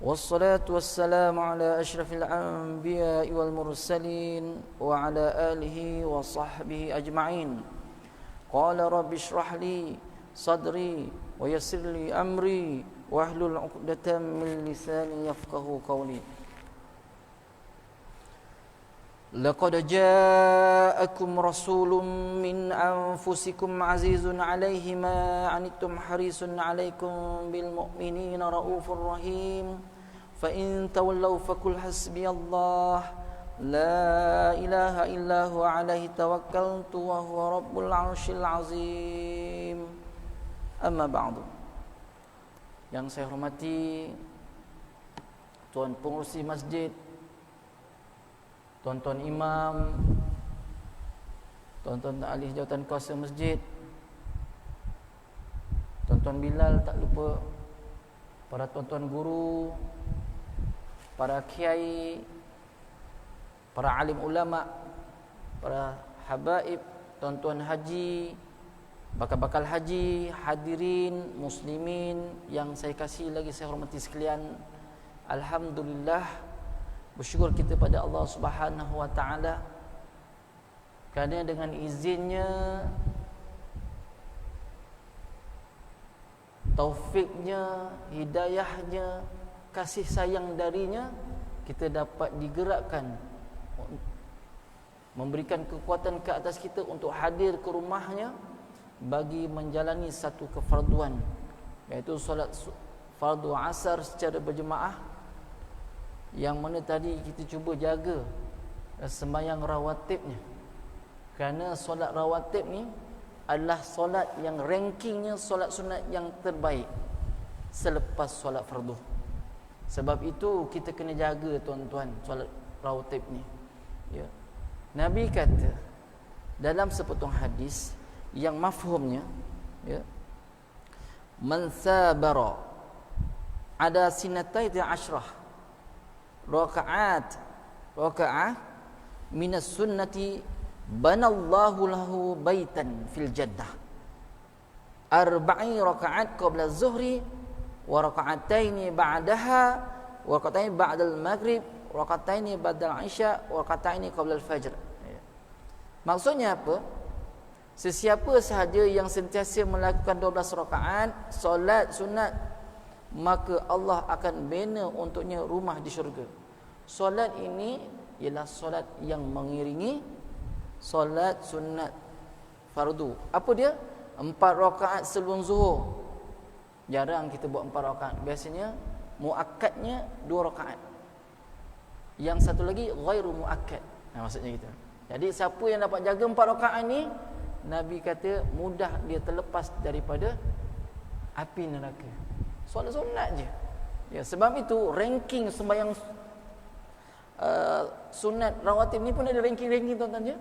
والصلاة والسلام على أشرف الأنبياء والمرسلين وعلى آله وصحبه أجمعين. قال رب اشرح لي صدري ويسر لي أمري واحلل عقدة من لساني يفقه قولي. لقد جاءكم رسول من أنفسكم عزيز عليه ما عنتم حريص عليكم بالمؤمنين رؤوف رحيم فإن تولوا فقل حسبي الله لا إله إلا هو عليه توكلت وهو رب العرش العظيم. أما بعد. Yang saya hormati Tuan Pengurusi Masjid, Tuan-tuan imam, tuan-tuan ahli jawatan kuasa masjid, tuan-tuan Bilal, tak lupa para tuan-tuan guru, para kiai, para alim ulama, para habaib, tuan-tuan haji, bakal-bakal haji, hadirin, muslimin yang saya kasih lagi saya hormati sekalian. Alhamdulillah, bersyukur kita pada Allah Subhanahu wa taala kerana dengan izinnya, taufiknya, hidayahnya, kasih sayang darinya, kita dapat digerakkan, memberikan kekuatan ke atas kita untuk hadir ke rumahnya bagi menjalani satu kefarduan, iaitu solat fardu asar secara berjemaah, yang mana tadi kita cuba jaga sembahyang rawatibnya, kerana solat rawatib ni adalah solat yang rankingnya solat sunat yang terbaik selepas solat fardu. Sebab itu kita kena jaga tuan-tuan solat rawatib ni, ya. Nabi kata dalam sepotong hadis yang mafhumnya, ya, man sabara ada sinatai ashrah raka'ah minas sunnati banallahu lahu baitan fil jannah arba'i raka'at qabla zuhri wa raka'ataini ba'daha wa raka'ataini ba'dal maghrib wa raka'ataini ba'dal isya wa raka'ataini qabla al fajr. Maksudnya apa? Sesiapa sahaja yang sentiasa melakukan 12 rakaat solat sunat, maka Allah akan bina untuknya rumah di syurga. Solat ini ialah solat yang mengiringi solat sunat fardu. Apa dia? 4 rakaat sebelum zuhur. Jarang kita buat 4 rakaat. Biasanya muakkadnya 2 rakaat. Yang satu lagi ghairu muakkad. Maksudnya gitu. Jadi siapa yang dapat jaga 4 rakaat ni, Nabi kata mudah dia terlepas daripada api neraka. Solat sunat je. Ya, sebab itu ranking sembahyang sunat rawatib ni pun ada ranking-ranking tuan-tuan je.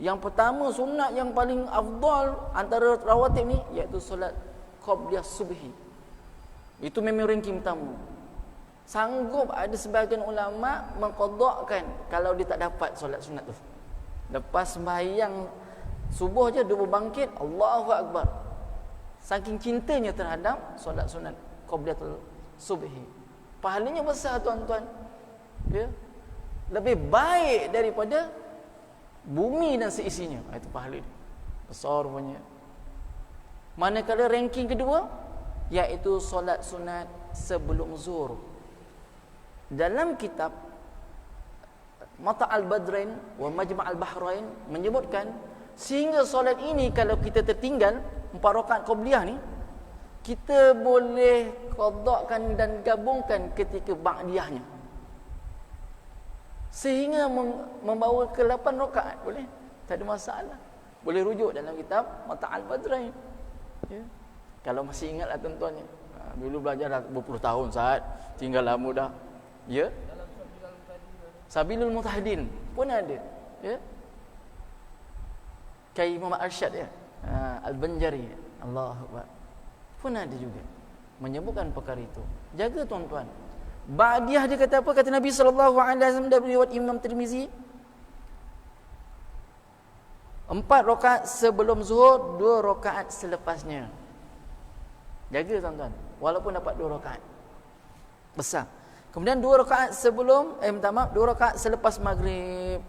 Yang pertama sunat yang paling afdal antara rawatib ni iaitu solat qabliyah subhi. Itu memang ranking pertama. Sanggup ada sebahagian ulama mengqadakkan kalau dia tak dapat solat sunat tu. Lepas sembahyang subuh je dia berbangkit, Allahu akbar. Saking cintanya terhadap solat sunat qabliyatul subhi. Pahalanya besar tuan-tuan. Ya. Lebih baik daripada bumi dan seisinya. Itu pahala dia. Besar punya. Manakala ranking kedua iaitu solat sunat sebelum zuhur. Dalam kitab Mata' al-Badrain wa Majma' al-Bahrain menyebutkan sehingga solat ini kalau kita tertinggal 4 rakaat qabliyah ni, kita boleh qadakkan dan gabungkan ketika ba'diyahnya, sehingga membawa ke 8 rakaat boleh, tak ada masalah. Boleh rujuk dalam kitab Mata' al-Badrain, ya. Kalau masih ingatlah tuan-tuan ni, dulu belajar dah berpuluh tahun saat tinggal lama dah, ya. Sabilul Mutahidin pun ada, ya. Kiai Muhammad Arsyad, ya, Al-Banjari, Allahu Akbar, pun ada juga menyebutkan perkara itu. Jaga tuan-tuan. Ba'diyah dia kata apa? Kata Nabi SAW dari riwayat Imam Tirmizi, 4 rakaat sebelum zuhur, 2 rakaat selepasnya. Jaga tuan-tuan. walaupun dapat 2 rakaat. Besar. Kemudian 2 rakaat sebelum minta maaf, 2 rakaat selepas maghrib.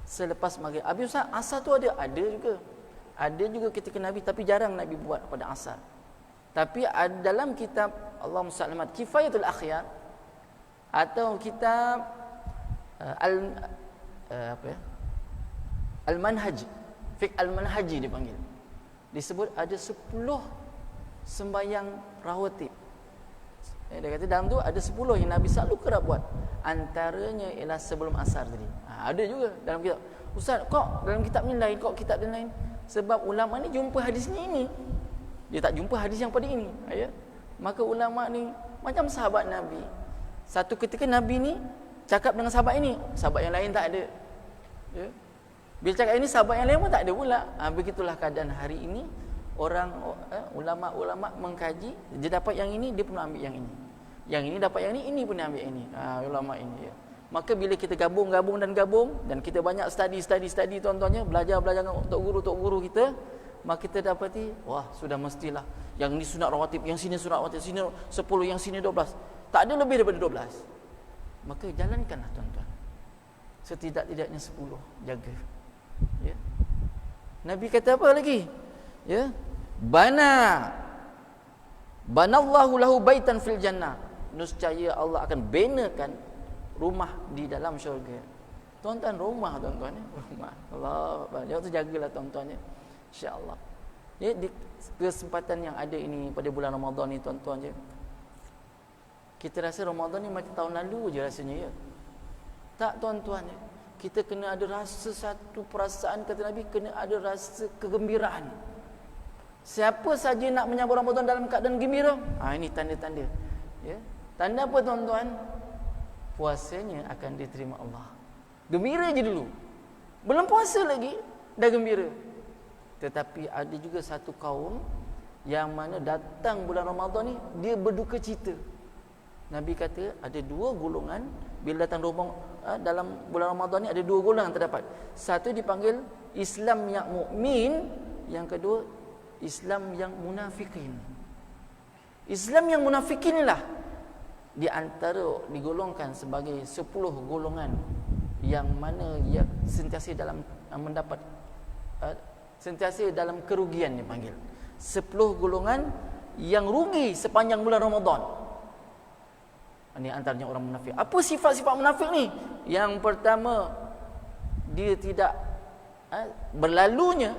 Selepas maghrib. Habis Ustaz, asar tu ada juga. Ada juga ketika Nabi, tapi jarang Nabi buat pada asar. Tapi dalam kitab Allahumma salli ala Kifayatul Akhyar atau kitab Al-Manhaj, Fiqh Al-Manhaji dipanggil. Disebut ada 10 sembahyang rawatib. Dia kata dalam tu ada 10 yang Nabi selalu kerap buat. Antaranya ialah sebelum asar tadi. Ada juga dalam kitab. Ustaz, kok dalam kitab ni lain, kok kitab dia lain? Sebab ulama ni jumpa hadis ni. Dia tak jumpa hadis yang pada ini. Ya? Maka ulama ni macam sahabat Nabi. Satu ketika Nabi ni cakap dengan sahabat ini, sahabat yang lain tak ada. Ya? Bila cakap ini, sahabat yang lain pun tak ada pula. Begitulah keadaan hari ini. Orang ulama-ulama mengkaji, dia dapat yang ini, dia pun ambil yang ini. Yang ini dapat yang ini pun ambil yang ini. Ulama ini. Ya. Maka bila kita gabung dan kita banyak study tuan-tuannya, belajar dengan tok guru kita, maka kita dapati, wah sudah mestilah yang ni sunat rawatib, yang sini sunat rawatib, sini 10, yang sini 12. Tak ada lebih daripada 12. Maka jalankanlah tuan-tuan. Setidak-tidaknya 10, jaga. Ya. Nabi kata apa lagi? Ya. Banallahu lahu baitan fil jannah. Nescaya Allah akan binakan rumah di dalam syurga. Tuan-tuan, rumah tuan-tuan ya. Rumah. Allah, jangan tu jagalah tuan-tuan ya. InsyaAllah. Ya, di kesempatan yang ada ini pada bulan Ramadan ni tuan-tuan je. Kita rasa Ramadan ni macam tahun lalu je rasanya ya. Tak tuan-tuan ya. Kita kena ada rasa satu perasaan, kata Nabi, kena ada rasa kegembiraan. Siapa saja nak menyambut Ramadan dalam keadaan gembira, ini tanda-tanda. Ya. Tanda apa tuan-tuan? Puasanya akan diterima Allah. Gembira je dulu. Belum puasa lagi dah gembira. Tetapi ada juga satu kaum yang mana datang bulan Ramadan ni dia berduka cita. Nabi kata ada 2 golongan bila datang dalam bulan Ramadan ni, ada 2 golongan terdapat. Satu dipanggil Islam yang mukmin, yang kedua Islam yang munafikin. Islam yang munafikin lah di antara digolongkan sebagai 10 golongan yang mana ia sentiasa dalam mendapat sentiasa dalam kerugian dipanggil. 10 golongan yang rugi sepanjang bulan Ramadan. Ini antaranya orang munafik. Apa sifat-sifat munafik ni? Yang pertama, dia tidak berlalunya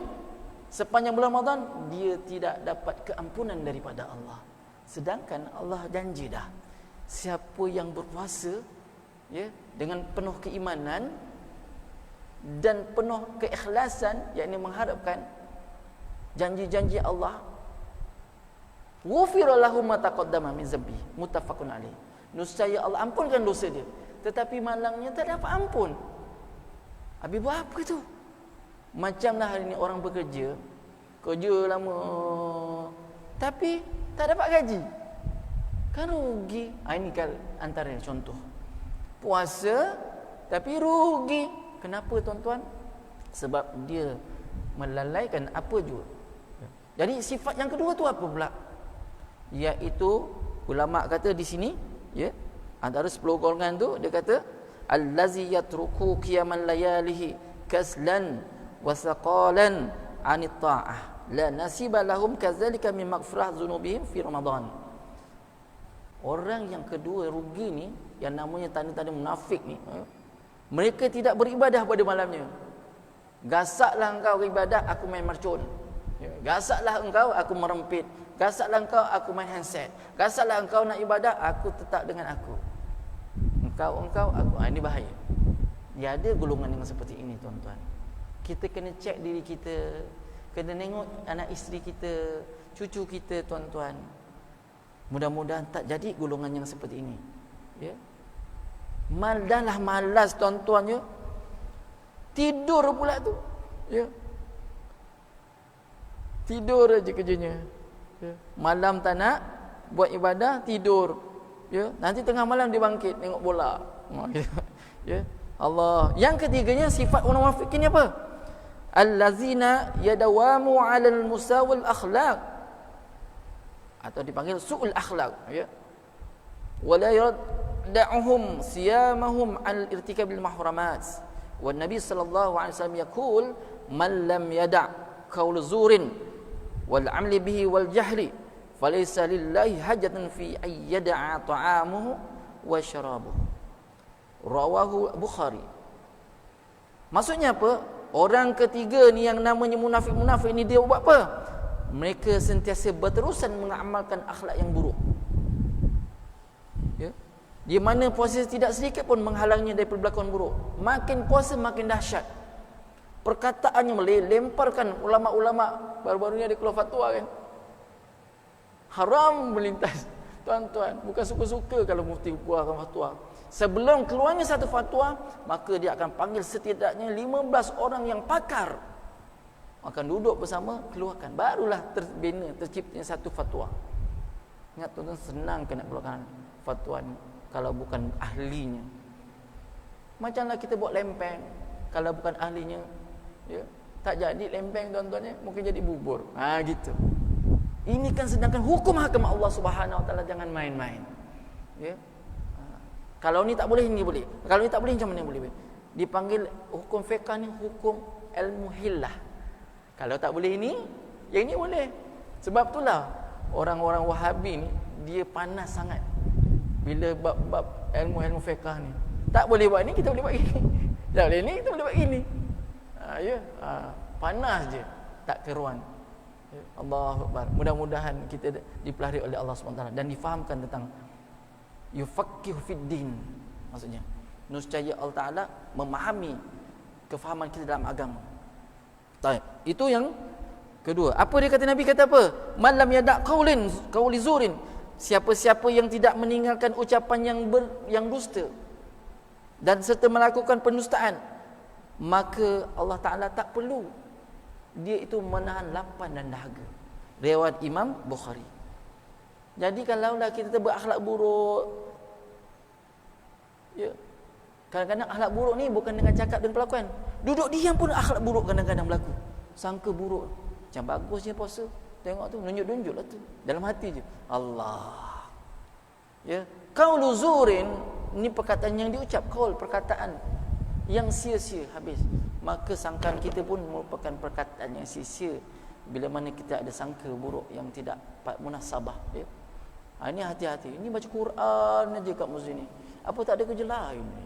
sepanjang bulan Ramadan, dia tidak dapat keampunan daripada Allah. Sedangkan Allah janji dah, siapa yang berpuasa ya, dengan penuh keimanan dan penuh keikhlasan, yakni mengharapkan janji-janji Allah, ghufira lahu ma taqaddama min zambi, muttafaqun alaih. Nescaya Allah ampunkan dosa dia, tetapi malangnya tak dapat ampun. Habis buat apa tu? Macamlah hari ni orang bekerja, kerja lama tapi tak dapat gaji, kan rugi. Ini kan antara contoh. Puasa tapi rugi. Kenapa tuan-tuan? Sebab dia melalaikan apa juga. Jadi sifat yang kedua tu apa pula? Iaitu ulama kata di sini, ya, antara 10 golongan tu dia kata allazi yatruku qiyamal layalihi kaslan wa saqalan anit ta'ah la nasiba lahum kadzalika min maghfirah dzunubihim fi Ramadan. Orang yang kedua rugi ni, yang namanya tanda-tanda munafik ni, mereka tidak beribadah pada malamnya. Gasaklah engkau beribadah, aku main mercun. Gasaklah engkau, aku merempit. Gasaklah engkau, aku main handset. Gasaklah engkau nak ibadah, aku tetap dengan aku. Engkau, aku. Ini bahaya. Dia ada golongan yang seperti ini tuan-tuan. Kita kena cek diri kita, kena tengok anak isteri kita, cucu kita tuan-tuan. Mudah-mudahan tak jadi golongan yang seperti ini. Ya. Dah malas tuan-tuan ya. Tidur pula tu. Ya. Tidur aja kerjanya. Ya. Malam tak nak buat ibadah, tidur. Ya. Nanti tengah malam dia bangkit tengok bola. Ya. Allah. Yang ketiganya sifat orang munafik ni apa? Allazina yadawamu 'alal musawil akhlaq. atau dipanggil su'ul akhlak, ya. Wala yad'uhum siyamahum al-irtikabil mahramat. Wa Nabi sallallahu alaihi wasallam yaqul man lam yada' qaul zurin wal 'amli bihi wal jahli falaysa lillahi hajatun fi ay yada'a ta'amuhu wa syarabuhu. Rawahu Bukhari. Maksudnya apa? Orang ketiga ni yang namanya munafik-munafik ni dia buat apa? Mereka sentiasa berterusan mengamalkan akhlak yang buruk. Ya. Di mana puasa tidak sedikit pun menghalangnya daripada berlakuan buruk. Makin puasa makin dahsyat. Perkataannya melemparkan ulama-ulama, baru-baru ni ada keluar fatwa kan. Haram melintas. Tuan-tuan, bukan suka-suka kalau mufti keluarkan fatwa. Sebelum keluarnya satu fatwa, maka dia akan panggil setidaknya 15 orang yang pakar. Akan duduk bersama, keluarkan. Barulah terbina, terciptanya satu fatwa. Ingat tuan-tuan, senang nak keluarkan fatwa ni kalau bukan ahlinya. Macamlah kita buat lempeng, kalau bukan ahlinya, ya, tak jadi lempeng tuan-tuan ya, mungkin jadi bubur. Gitu. Ini kan sedangkan hukum hakam Allah Subhanahu Wa Taala, jangan main-main. Ya. Kalau ni tak boleh, ni boleh. Kalau ni tak boleh, macam mana boleh? Dipanggil hukum fiqh ni hukum ilmu hillah. Kalau tak boleh ini, yang ini boleh. Sebab itulah orang-orang Wahabi ni dia panas sangat bila bab-bab ilmu fiqh ni. Tak boleh buat ni, kita boleh buat ini. Tak boleh ni, kita boleh buat ini. Panas je, tak keruan. Allahu Akbar. Mudah-mudahan kita dipelihara oleh Allah SWT dan difahamkan tentang yufaqihu fid din. Maksudnya nescaya Allah Taala memahami kefahaman kita dalam agama. Baik, itu yang kedua. Apa dia kata, Nabi kata apa? Man lam yada' qauli zurin. Siapa-siapa yang tidak meninggalkan ucapan yang dusta dan serta melakukan pendustaan, maka Allah Taala tak perlu dia itu menahan lapar dan dahaga. Riwayat Imam Bukhari. Jadi kalaulah kita berakhlak buruk, ya, kadang-kadang akhlak buruk ni bukan dengan cakap dan perlakuan. Duduk diam pun akhlak buruk kadang-kadang berlaku. Sangka buruk, macam bagusnya puasa, tengok tu, nunjuk-nunjuklah tu dalam hati je. Allah. Ya, qaulu zurin ni perkataan yang diucap, qaul perkataan yang sia-sia habis. Maka sangkaan kita pun merupakan perkataan yang sia-sia bila mana kita ada sangka buruk yang tidak munasabah, ya. Ini hati-hati. Ini baca Quran aja kat masjid ni. Apa tak ada kerja lain ni?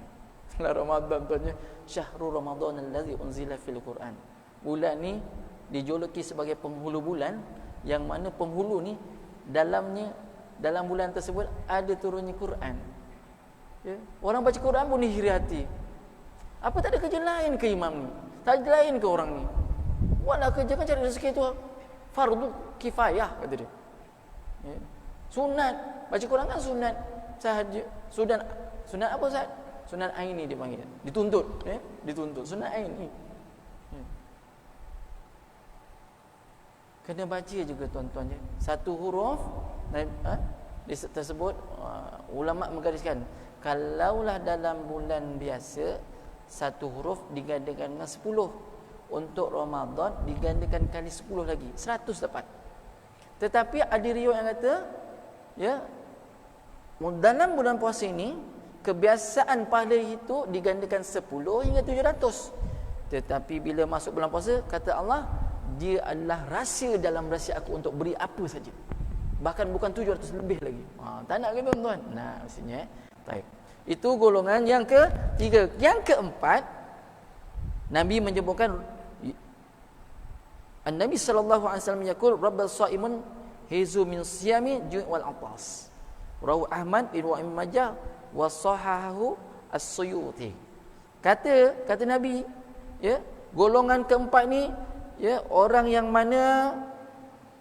Bulan Ramadan tuannya, Syahrul Ramadan allazi unzila fil Quran. Bulan ni dijuluki sebagai penghulu bulan, yang mana penghulu ni dalam bulan tersebut ada turunnya Quran. Ya. Orang baca Quran pun dihiri hati. Apa tak ada kerja lain ke imam ni? Tak ada lain ke orang ni? Buatlah kerja, kan cari rezeki tu fardu kifayah, kata dia. Ya. Sunat, baca Quran kan sunat sahaja. Sunat apa Ustaz? Sunat aini dia panggil. Dituntut, ya? Dituntut sunat aini. Ya. Kena baca juga tuan-tuan je. Satu huruf tersebut ulama menggariskan, kalaulah dalam bulan biasa satu huruf digandakan dengan 10, untuk Ramadan digandakan kali 10 lagi, 100 dapat. Tetapi ada riwayat yang kata, ya, dalam bulan puasa ini kebiasaan pahala itu digandakan 10 hingga 700. Tetapi bila masuk bulan puasa, kata Allah, dia adalah rahsia dalam rahsia aku untuk beri apa saja. Bahkan bukan 700 lebih lagi. Tak nak ke tuan-tuan? Nah, maksudnya baik. Itu golongan yang ketiga. Yang keempat, Nabi menyebutkan, Nabi sallallahu alaihi wasallam yaqul rabbal shaimun hizu min siyami ju' wal atas. Rawi Ahmad bin Majah wa sahahu as-Suyuti. Kata Nabi, ya, golongan keempat ni, ya, orang yang mana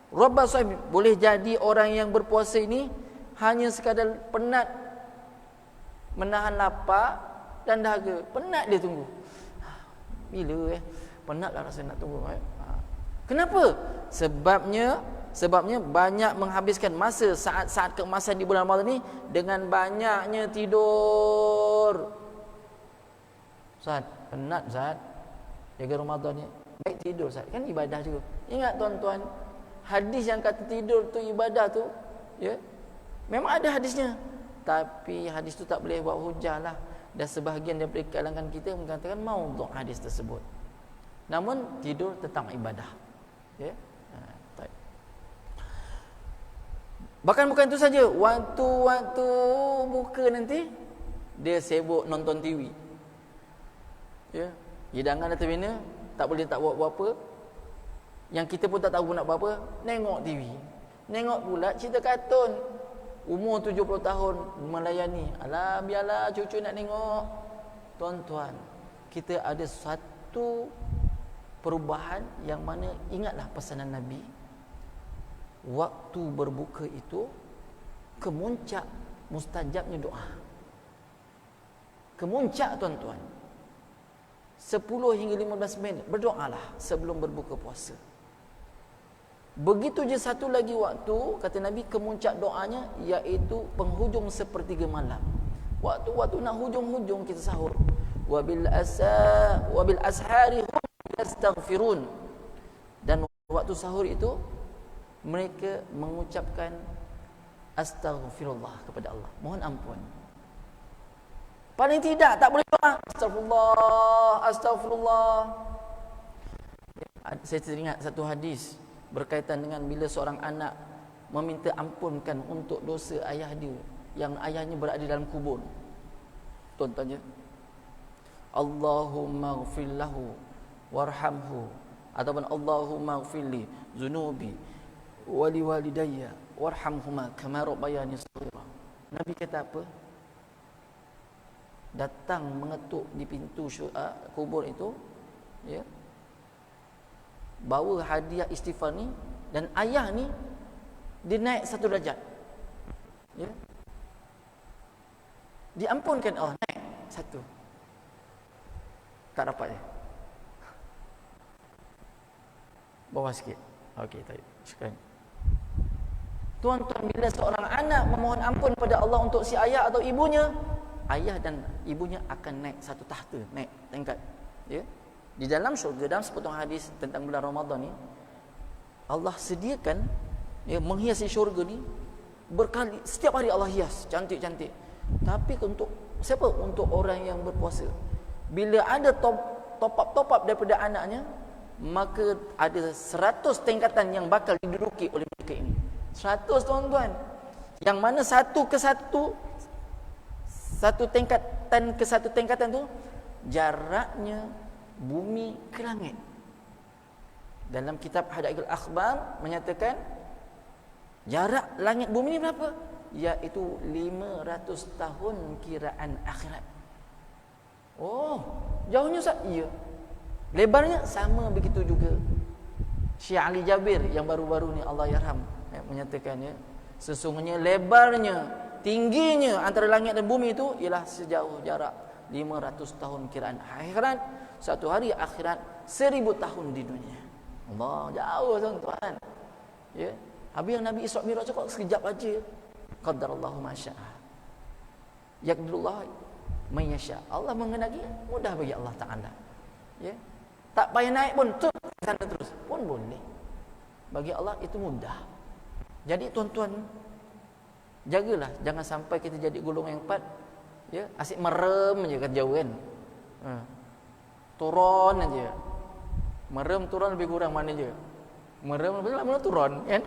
rabbal shaim, boleh jadi orang yang berpuasa ini hanya sekadar penat menahan lapar dan dahaga. Penat dia tunggu. Bila penatlah rasa nak tunggu. Kenapa? Sebabnya banyak menghabiskan masa saat-saat keemasan di bulan Ramadan ni dengan banyaknya tidur. Ustaz, penat Ustaz jaga Ramadan ni. Baik tidur Ustaz, kan ibadah juga. Ingat tuan-tuan, hadis yang kata tidur tu ibadah tu Ya. Memang ada hadisnya, tapi hadis itu tak boleh buat hujah lah. Dan sebahagian daripada kalangan kita mengatakan maudhu' hadis tersebut. Namun tidur tentang ibadah. Ya. Bahkan bukan itu saja, waktu buka nanti dia sibuk nonton TV. Ya. Hidangan atau bina tak boleh tak buat apa-apa. Yang kita pun tak tahu nak buat apa, tengok TV. Tengok pula cerita kartun. Umur 70 tahun melayani. Alah, biarlah cucu nak tengok. Tuan-tuan, kita ada satu perubahan yang mana ingatlah pesanan Nabi. Waktu berbuka itu kemuncak mustajabnya doa. Kemuncak, tuan-tuan. 10 hingga 15 minit berdoalah sebelum berbuka puasa. Begitu je satu lagi waktu, kata Nabi, kemuncak doanya iaitu penghujung sepertiga malam. Waktu nak hujung-hujung kita sahur. Wabil ashari hum yastaghfirun. Dan waktu sahur itu mereka mengucapkan astaghfirullah kepada Allah, mohon ampun. Paling tidak tak boleh doa astagfirullah. Saya teringat satu hadis berkaitan dengan bila seorang anak meminta ampunkan untuk dosa ayah dia yang ayahnya berada dalam kubur. Tuan-tuan, Allahumma ighfir lahu warhamhu, ataupun Allahumma ighfirli zunubi wali walidayya warhamhuma kama rabbayani shaghira. Nabi kata apa? Datang mengetuk di pintu kubur itu, ya, bawa hadiah istighfar ni, dan ayah ni dia naik satu darjat, ya, diampunkan Allah, naik satu, tak dapat je, bawah sikit. Okey, baik, syukran. Tuan-tuan, bila seorang anak memohon ampun pada Allah untuk si ayah atau ibunya, ayah dan ibunya akan naik satu tahta, naik tingkat, ya. Di dalam syurga, dalam sepotong hadis tentang bulan Ramadan ni, Allah sediakan, ya, menghiasi syurga ni berkali, setiap hari Allah hias cantik-cantik. Tapi untuk siapa? Untuk orang yang berpuasa. Bila ada top up daripada anaknya, maka ada 100 tingkatan yang bakal diduduki oleh mereka ini. 100, tuan-tuan. Yang mana satu tingkatan ke satu tingkatan tu jaraknya bumi ke langit. Dalam kitab Hadaikul Akhbar menyatakan jarak langit bumi ni berapa? Iaitu 500 tahun kiraan akhirat. Oh, jauhnya ya. Lebarnya sama begitu juga. Syekh Ali Jabir yang baru-baru ni, Allah yarham, menyatakan, ya, sesungguhnya lebarnya, tingginya antara langit dan bumi itu ialah sejauh jarak 500 tahun kiraan akhirat. Satu hari akhirat 1000 tahun di dunia. Allah, jauh, tuan-tuan. Ya. Habis yang Nabi Isra' Mi'raj cakap sekejap aja. Qadarallahu ma syaa. Yaqdirullah man yasha. Allah mengenaki, mudah bagi Allah Taala. Ya. Tak payah naik pun, sana terus pun boleh. Bagi Allah itu mudah. Jadi tuan-tuan, jagalah jangan sampai kita jadi golongan yang 4, ya, asyik merem aja kat jauh kan. Turun aja. Merem turun lebih kurang mana je. Merem lebih lama turun kan.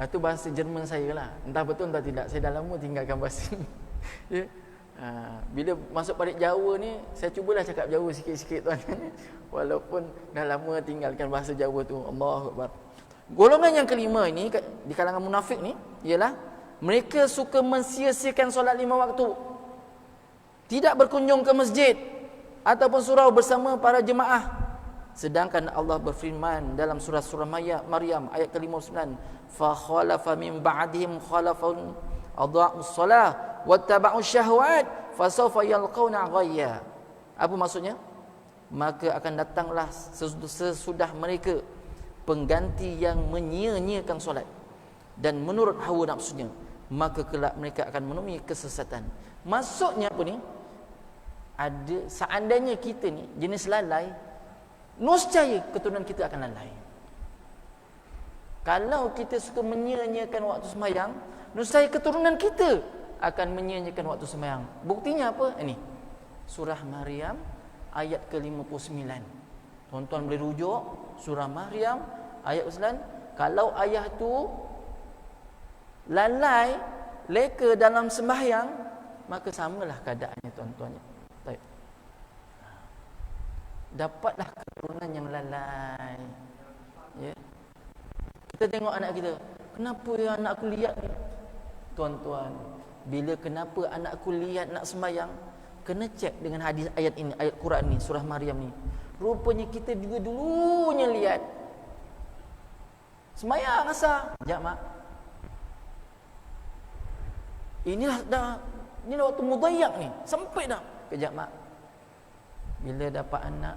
Itu bahasa Jerman saya lah. Entah betul entah tidak. Saya dah lama tinggalkan bahasa ni. Ya. Bila masuk balik Jawa ni, saya cubalah cakap Jawa sikit-sikit, tuan. Walaupun dah lama tinggalkan bahasa Jawa tu. Allahu Akbar. Golongan yang kelima ini di kalangan munafik ni ialah mereka suka mensia-siakan solat 5 waktu. Tidak berkunjung ke masjid ataupun surau bersama para jemaah. Sedangkan Allah berfirman dalam surah Maryam ayat ke-59, fa khalafa min ba'dihim khalafun adha'us salah wattaba'us syahwat fasawfa yalqawna ghayya. Apa maksudnya? Maka akan datanglah sesudah mereka pengganti yang menyia-nyiakan solat dan menurut hawa nafsunya, maka kelak mereka akan menemui kesesatan. Maksudnya apa ni? Ada, seandainya kita ni jenis lalai, nescaya keturunan kita akan lalai. Kalau kita suka menyia-nyiakan waktu sembahyang, nescaya keturunan kita akan menyia-nyiakan waktu sembahyang. Buktinya apa? Ini surah Maryam ayat ke-59. Tuan-tuan boleh rujuk surah Maryam ayat ke-9. Kalau ayah tu lalai, leka dalam sembahyang, maka samalah keadaannya tuan-tuan. Baik. Dapatlah keturunan yang lalai. Ya. Kita tengok anak kita, kenapa ya anak aku lihat ni? Tuan-tuan, bila kenapa anak aku lihat nak sembahyang, kena cek dengan hadis ayat ini, ayat Quran ni, surah Maryam ni. Rupanya kita juga dulunya lihat sembahyang asar. Sekejap mak, inilah waktu mudayyak ni, sempit dah. Kejap mak, bila dapat anak,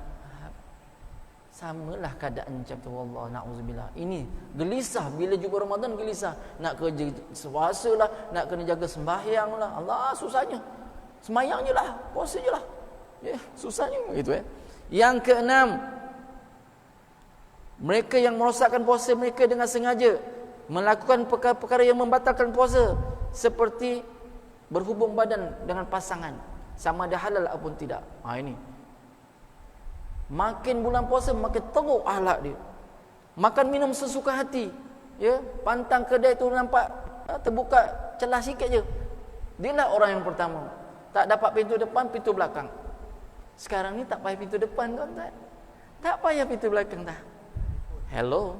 samalah keadaan macam tu. Allah, na'udzubillah. Ini gelisah bila jumpa Ramadan, gelisah. Nak kerja puasa lah, nak kena jaga sembahyang lah. Allah, susahnya. Sembahyang je lah, puasa je lah. Susahnya gitu. Yang keenam, mereka yang merosakkan puasa mereka dengan sengaja, melakukan perkara-perkara yang membatalkan puasa, seperti berhubung badan dengan pasangan, sama ada halal ataupun tidak. Ini makin bulan puasa makin teruk akhlak dia. Makan minum sesuka hati, ya, pantang kedai tu nampak terbuka celah sikit je, dialah orang yang pertama. Tak dapat pintu depan, pintu belakang. Sekarang ni tak payah pintu depan kau tak? Tak payah pintu belakang dah. Hello.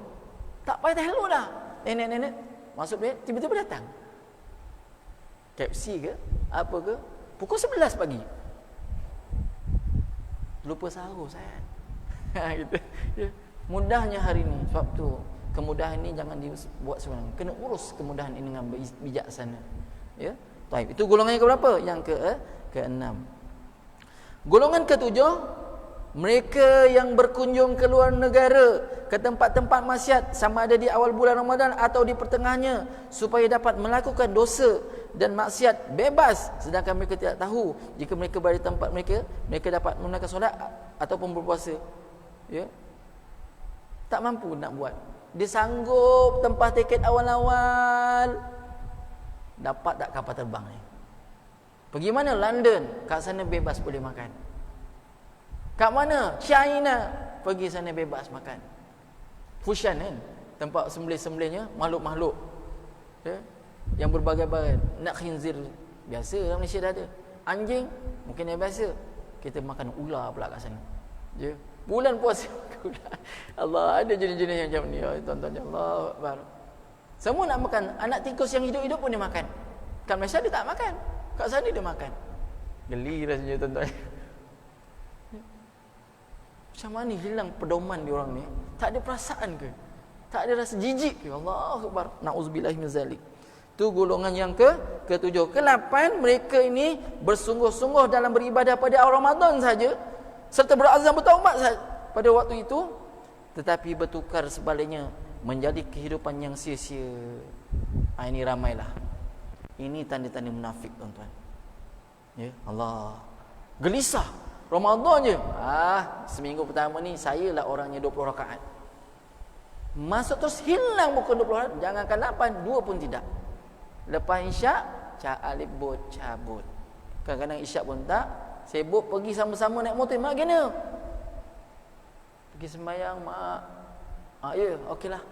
Tak payah hello dah. Nenek-nenek masuk dia tiba-tiba datang. KFC ke? Apa ke? Pukul 11 pagi. Lupa sahur saya. Gitu. Ya. Mudahnya hari ni. Sebab tu kemudahan ni jangan dibuat sebenarnya. Kena urus kemudahan ini dengan bijaksana. Ya. Baik, itu golongan yang keberapa? Yang ke-6. Golongan ke-7, mereka yang berkunjung ke luar negara, ke tempat-tempat maksiat, sama ada di awal bulan Ramadan atau di pertengahnya, supaya dapat melakukan dosa dan maksiat bebas, sedangkan mereka tidak tahu jika mereka berada di tempat mereka, mereka dapat menunaikan solat ataupun berpuasa. Ya. Tak mampu nak buat. Dia sanggup tempah tiket awal-awal. Dapat tak kapal terbang ni? Pergi mana? London. Kat sana bebas boleh makan. Kat mana? China. Pergi sana bebas makan. Fushan kan? Tempat sembelih-sembelihnya makhluk-makhluk. Ya? Yang berbagai-bagai. Nak khinzir biasa dalam Malaysia dah ada. Anjing mungkin yang biasa. Kita makan ular pula kat sana. Ya? Bulan puasa ular. Allah, ada jenis-jenis yang macam ni. Ya, tuan-tuan, Allah Akbar. Semua nak makan. Anak tikus yang hidup-hidup pun dia makan. Kat Malaysia dia tak makan, kat sana dia makan. Geli rasanya tuan-tuan. Macam mana hilang pedoman diorang ni? Tak ada perasaan ke? Tak ada rasa jijik ke? Allahu Akbar. Na'udzubillahi min zalik. Tu golongan yang ke-7. Ke-8, mereka ini bersungguh-sungguh dalam beribadah pada awal Ramadan saja, serta berazam bertaubat pada waktu itu, tetapi bertukar sebaliknya menjadi kehidupan yang sia-sia. Ini ramailah. Ini tanda-tanda munafik tuan-tuan. Ya, Allah. Gelisah. Ramadan je. Seminggu pertama ni saya lah orangnya 20 rakaat. Masuk terus hilang bukan 20 rakaat, jangankan 8, 2 pun tidak. Lepas isyak, alif bot cabut. Kadang-kadang isyak pun tak, sibuk pergi sama-sama naik motor. Mak gimana? Pergi sembahyang, mak. Ya, okeylah.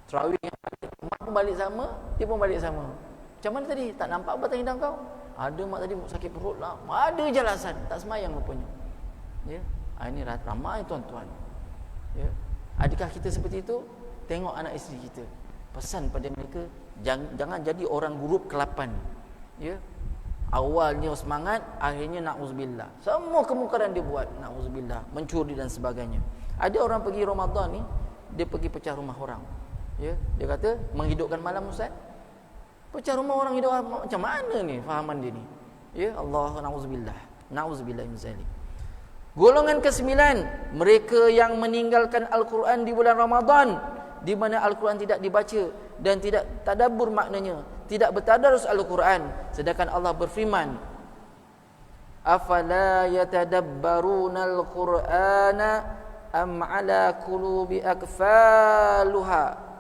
Tarawih, mak pun balik sama, dia pun balik sama. Macam mana tadi? Tak nampak batang hidung kau? Ada mak tadi sakit perut lah. Ada je alasan, tak sembahyang rupanya. Ya. Ini ramai tuan-tuan. Ya. Adakah kita seperti itu? Tengok anak isteri kita. Pesan pada mereka, jangan jadi orang grup ke-8. Ya. Awalnya semangat, akhirnya na'udzubillah. Semua kemungkaran dia buat, na'udzubillah, mencuri dan sebagainya. Ada orang pergi Ramadan ni, dia pergi pecah rumah orang. Ya, dia kata menghidupkan malam Ustaz. Pecah rumah orang hidup macam mana ni fahaman dia ni? Ya, Allah, na'udzubillah. Na'udzubillah min zalik. Golongan ke-9, mereka yang meninggalkan Al-Quran di bulan Ramadan, di mana Al-Quran tidak dibaca dan tidak tadabbur maknanya, tidak bertadarus Al-Quran, sedangkan Allah berfirman, afala yatadabbaruna al-Qur'ana am ala qulubi akfaluha.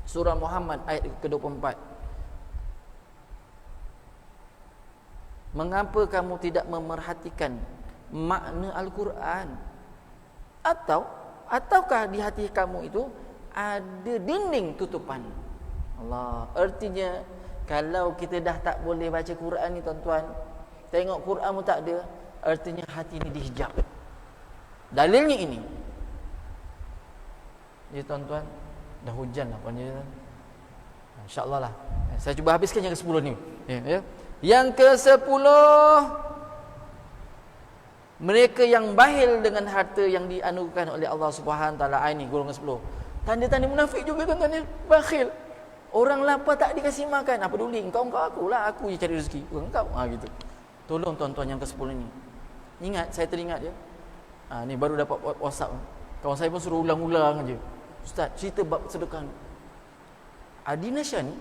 Surah Muhammad ayat ke-24. Mengapa kamu tidak memerhatikan makna Al-Quran? Ataukah di hati kamu itu ada dinding tutupan? Allah, artinya kalau kita dah tak boleh baca Quran ni tuan-tuan, tengok Quran pun tak ada, artinya hati ni dihijab. Dalilnya ini. Ya tuan-tuan, dah hujan lah punya. InsyaAllah lah. Saya cuba habiskan yang ke-10 ni. Ya. Yang ke-10, mereka yang bahil dengan harta yang dianugerahkan oleh Allah Subhanahu Taala. Ini golongan 10. Tanda-tanda munafik juga tuan-tuan, bakhil. Orang lapar tak dikasih makan, apa peduli, engkau akulah, aku je cari rezeki, engkau gitu. Tolong tuan-tuan yang ke-10 ni. Ingat, saya teringat je. Ni baru dapat WhatsApp. Kawan saya pun suruh ulang-ulang aje. Ustaz, cerita bab sedekah ni. Di Malaysia ni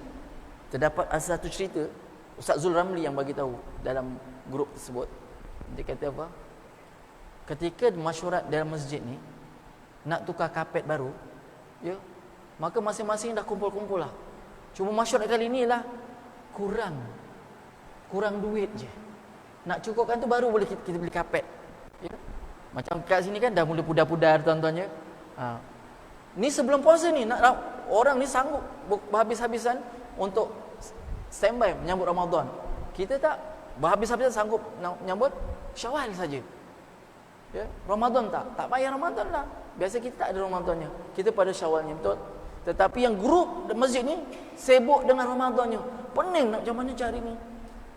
terdapat satu cerita Ustaz Zul Ramli yang bagi tahu dalam grup tersebut. Dia kata apa? Ketika masyarakat dalam masjid ni nak tukar kapet baru, ya, maka masing-masing dah kumpul-kumpul lah. Cuma masyarakat kali ni lah kurang duit je. Nak cukupkan tu baru boleh kita beli kapet. Ya. Macam kat sini kan dah mula pudar-pudar tuan-tuan ya. Ni sebelum puasa ni nak orang ni sanggup berhabis-habisan untuk standby menyambut Ramadan. Kita tak berhabis-habisan sanggup menyambut Syawal saja. Ya, Ramadan tak payah Ramadan lah. Biasa kita tak ada Ramadannya. Kita pada Syawalnya, betul. Tetapi yang grup masjid ni sibuk dengan Ramadannya. Pening nak macam mana cari ni.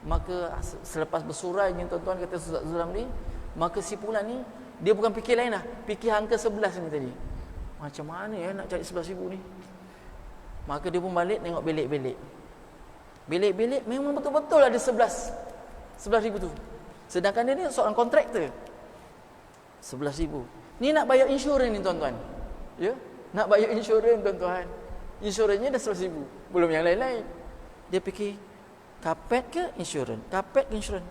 Maka selepas bersurai ni tuan-tuan, kata Ustaz Zulam ni, maka si Pulan ni dia bukan fikir lain lah, fikir angka 11 ni tadi. Macam mana ya nak cari 11,000 ni? Maka dia pun balik tengok belik-belik. Belik-belik memang betul-betul ada 11,000 tu. Sedangkan dia ni seorang kontraktor. 11,000. Ni nak bayar insurans ni tuan-tuan. Ya? Nak bayar insurans tuan-tuan. Insurans-nya dah 11,000. Belum yang lain-lain. Dia fikir kapet ke insurans? Kapet ke insurans?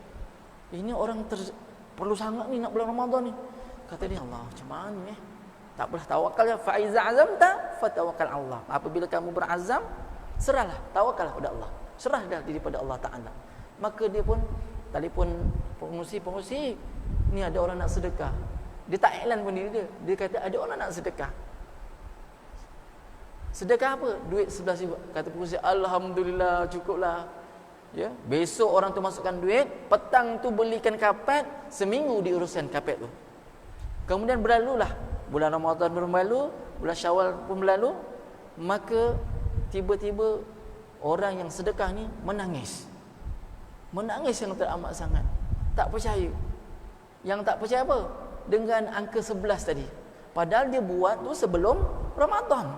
Ini orang perlu sangat ni nak bulan Ramadan ni. Kata dia, Allah, macam mana ni? Tak apalah, tawakal ya. Fa iza azamta fatawakkal Allah. Apabila kamu berazam, serahlah, tawakallah pada Allah. Serah dah diri pada Allah Taala. Maka dia pun telefon pengurusi, ni ada orang nak sedekah. Dia tak iklan pun diri dia. Dia kata ada orang nak sedekah. Sedekah apa? Duit 11,000. Kata pengurusi, alhamdulillah, cukuplah. Ya, besok orang tu masukkan duit, petang tu belikan kapet, seminggu diuruskan kapet tu. Kemudian berlalulah bulan Ramadan berlalu, bulan Syawal pun berlalu, maka tiba-tiba orang yang sedekah ni menangis. Menangis yang teramat sangat. Tak percaya. Yang tak percaya apa? Dengan angka 11 tadi. Padahal dia buat tu sebelum Ramadan.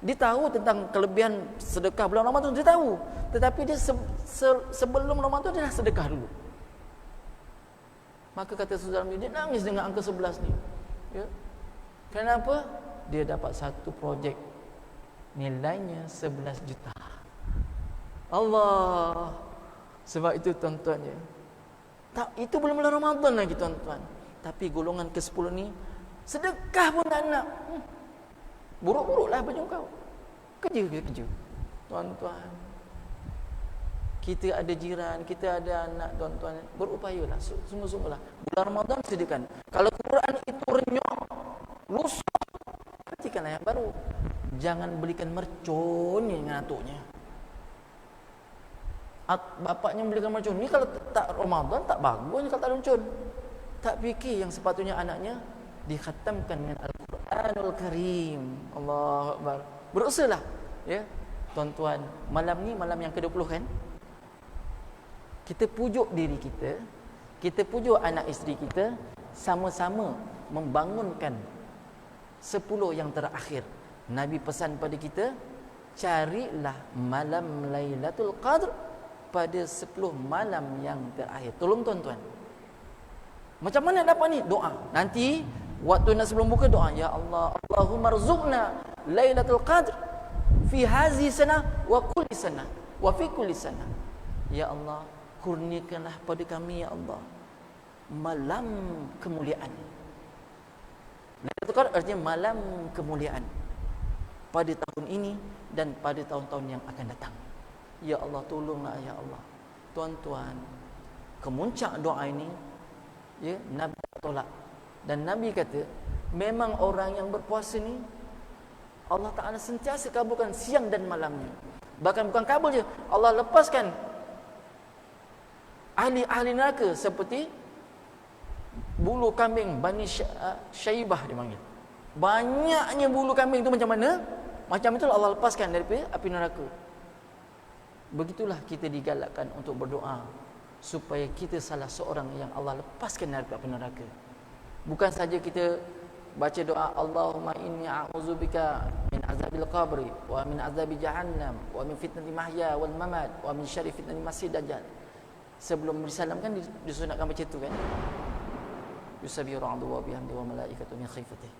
Dia tahu tentang kelebihan sedekah bulan Ramadan, dia tahu. Tetapi dia sebelum Ramadan dia dah sedekah dulu. Maka kata saudara dia nangis dengan angka 11 ni. Ya. Kenapa? Dia dapat satu projek nilainya 11 juta. Allah. Sebab itu tuan-tuan ya. Tak, itu belum bulan Ramadan lagi tuan-tuan. Tapi golongan ke-10 ni sedekah pun tak nak. Buruk-buruklah baju kau. Kerja. Tuan-tuan. Kita ada jiran, kita ada anak tuan-tuan. Berupayalah, sungguh-sungguhlah. Bulan Ramadan sediakan. Kalau Quran itu renyok, lusuh, perhatikanlah yang baru. Jangan belikan mercon dengan atuknya. Bapaknya belikan mercon. Ni kalau tak Ramadan tak bagus kalau tak ada mercon. Tak fikir yang sepatutnya anaknya dikhatamkan dengan Al-Quranul Karim. Allahu Akbar. Berusahalah ya. Tuan-tuan, malam ni malam yang ke-20 kan? Kita pujuk diri kita, kita pujuk anak isteri kita, sama-sama membangunkan 10 yang terakhir. Nabi pesan pada kita, carilah malam Lailatul Qadr pada 10 malam yang terakhir. Tolong tuan-tuan. Macam mana dapat ni? Doa. Nanti waktu nak sebelum buka doa, ya Allah, Allahumma rzuqna Lailatul Qadr fi hazi sana wa kulli sana wa fi kulli sana. Ya Allah, kurniakanlah pada kami ya Allah malam kemuliaan. Lailatul Qadr artinya malam kemuliaan. Pada tahun ini dan pada tahun-tahun yang akan datang. Ya Allah, tolonglah ya Allah. Tuan-tuan, kemuncak doa ini, ya, Nabi tolak. Dan Nabi kata, memang orang yang berpuasa ni Allah Ta'ala sentiasa kabulkan siang dan malamnya. Bahkan bukan kabul je, Allah lepaskan ahli-ahli neraka seperti bulu kambing Bani Syaibah dipanggil. Banyaknya bulu kambing tu macam mana? Macam itulah Allah lepaskan daripada api neraka. Begitulah kita digalakkan untuk berdoa supaya kita salah seorang yang Allah lepaskan daripada api neraka. Bukan saja kita baca doa Allahumma inni a'udzubika min azabil qabri wa min azabi jahannam wa min fitnati mahya wal mamat wa min syarri fitnati masih dajjal. Sebelum disalamkan disunatkan baca itu kan. Yusabbihu ra'du wa bihamdi wa malaikatu min khifatihi.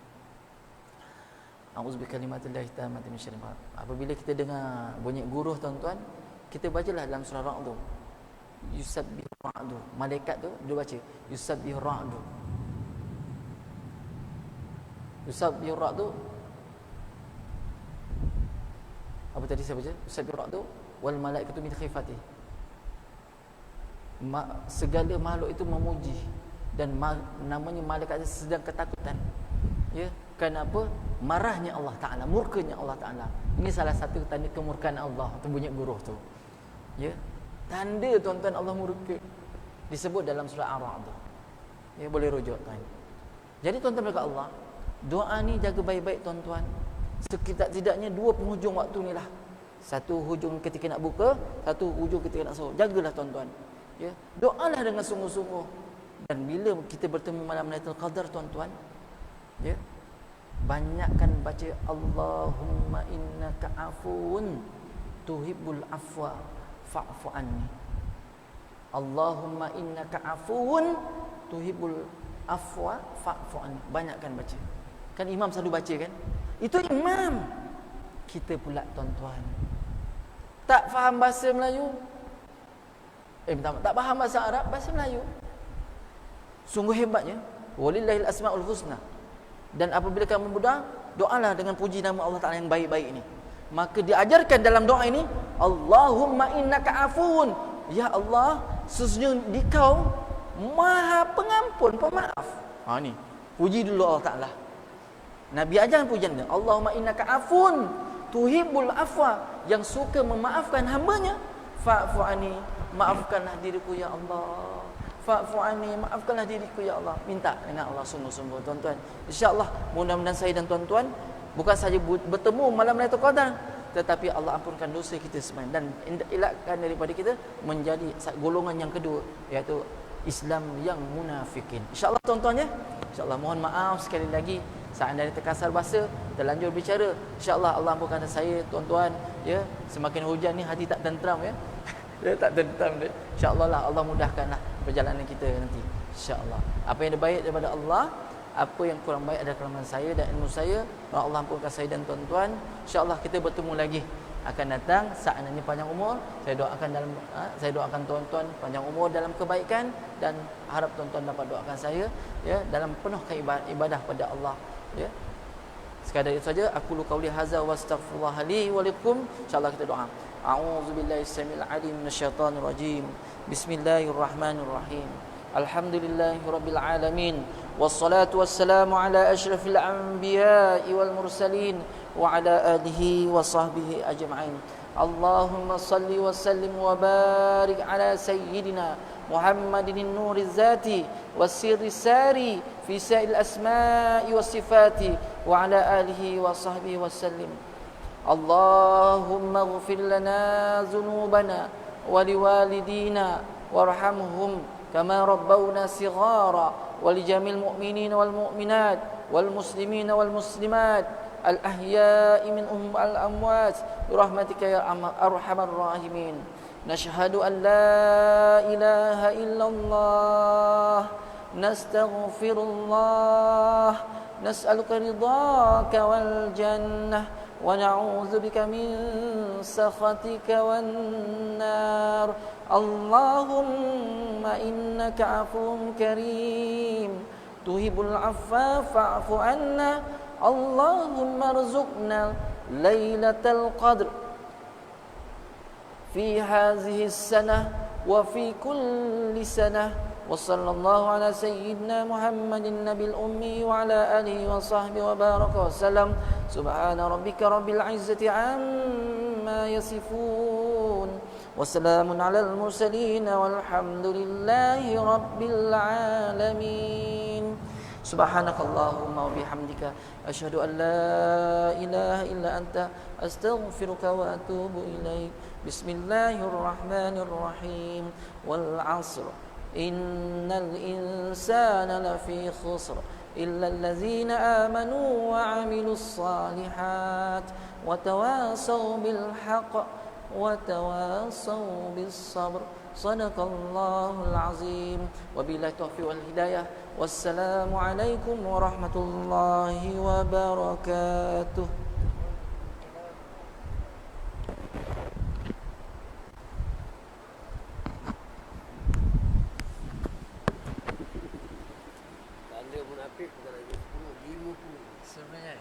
A'udzubika kalimatillahi tammati min syarri ma. Apabila kita dengar bunyi guruh tuan-tuan, kita bacalah dalam surah Ra'd. Yusabbihu ra'du. Malaikat tu dia baca Yusabbihu ra'du. Yusabbihu ra'du. Apa tadi saya baca? Yusabbihu ra'du wal malaikatu min khifatihi. Segala makhluk itu memuji dan namanya malaikat itu sedang ketakutan. Ya, kenapa? Marahnya Allah Ta'ala, murkanya Allah Ta'ala. Ini salah satu tanda kemurkaan Allah, tu bunyi guruh tu. Ya, tanda tuan-tuan Allah murka disebut dalam surah Ar-Ra'd. Ya, boleh rujuk tuan. Jadi tuan-tuan berkat Allah, doa ni jaga baik-baik tuan-tuan. Setidak-tidaknya dua penghujung waktu ni lah. Satu hujung ketika nak buka, satu hujung ketika nak sahur. Jagalah tuan-tuan. Ya, doalah dengan sungguh-sungguh. Dan bila kita bertemu malam Lailatul Qadar tuan-tuan, ya, banyakkan baca Allahumma innaka afuwun tuhibbul afwa fa'fu anni. Allahumma innaka afuwun tuhibbul afwa fa'fu anni. Banyakkan baca. Kan imam selalu baca kan? Itu imam. Kita pula tuan-tuan tak faham bahasa Melayu. Tak faham bahasa Arab, bahasa Melayu. Sungguh hebatnya. Walillahil asmaul husna. Dan apabila kamu berdoa, doalah dengan puji nama Allah Ta'ala yang baik-baik ini. Maka diajarkan dalam doa ini, Allahumma innaka afuun. Ya Allah, sesungguhnya Dikau Maha Pengampun, Pemaaf. Ni, puji dulu Allah Ta'ala. Nabi ajarkan pujian dia. Allahumma innaka afuun tuhibbul afwa, yang suka memaafkan hambanya. Fa'fu anni, maafkanlah diriku ya Allah. Fa'fu anni, maafkanlah diriku ya Allah. Minta dengan Allah sungguh-sungguh tuan-tuan. InsyaAllah mudah-mudahan saya dan tuan-tuan bukan saja bertemu malam Lailatul Qadar, tetapi Allah ampunkan dosa kita semua dan elakkan daripada kita menjadi golongan yang kedua, iaitu Islam yang munafikin. InsyaAllah tuan-tuan ya. InsyaAllah mohon maaf sekali lagi seandainya terkasar bahasa, terlanjur bicara. InsyaAllah Allah ampunkan saya tuan-tuan ya. Semakin hujan ni hati tak tentram ya. Dia tak tentram dia. InsyaAllah lah Allah mudahkanlah perjalanan kita nanti. InsyaAllah. Apa yang baik daripada Allah, apa yang kurang baik adalah kelemahan saya dan ilmu saya. Allah ampunkan saya dan tuan-tuan. InsyaAllah kita bertemu lagi akan datang saatnya panjang umur. Saya doakan tuan-tuan panjang umur dalam kebaikan dan harap tuan-tuan dapat doakan saya ya dalam penuh ibadah pada Allah ya. Sekadar itu saja. Aku qauli hadza wa astaghfirullah li wa lakum. InsyaAllah kita doa. A'udzubillahi samil alim minasyaitonir rajim. Bismillahirrahmanirrahim. Alhamdulillahirabbil alamin. Wassalatu wassalamu ala asyrafil anbiya'i wal mursalin wa ala alihi wa sahbihi ajma'in. Allahumma salli wa sallim wa barik ala sayyidina Muhammadin nuriz zati was sirri sari fi sa'il asma'i was sifati wa ala alihi wa sahbihi wa sallim. Allahumma ighfir lana dhunubana wa liwalidina warhamhum kama rabbawna sighara wa lijamil mu'minina wal mu'minat wal muslimina wal muslimat al ahya'i minhum al amwat birahmatika ya arhamar rahimin. Nashhadu an la ilaha illallah nastaghfirullah nas'aluka ridhaka wal jannah wa na'udzu bika min sakhatika wan nar. Allahumma innaka afuwun karim tuhibbul afwa fa'fu anna. Allahumma rzuqna lailatal qadr في هذه السنة وفي كل سنة. وصلى الله على سيدنا محمد النبي الأمي وعلى آله وصحبه وبارك وسلم. سبحان ربك رب العزة عما يصفون وسلام على المرسلين والحمد لله رب العالمين. سبحانك اللهم وبحمدك أشهد أن لا إله إلا أنت أستغفرك وأتوب إليك. بسم الله الرحمن الرحيم. والعصر إن الإنسان لفي خسر إلا الذين آمنوا وعملوا الصالحات وتواصوا بالحق وتواصوا بالصبر. صدق الله العظيم. وبالله التوفيق والهداية. والسلام عليكم ورحمة الله وبركاته. Tanda munafik bukan lagi 10, 50 sebenarnya.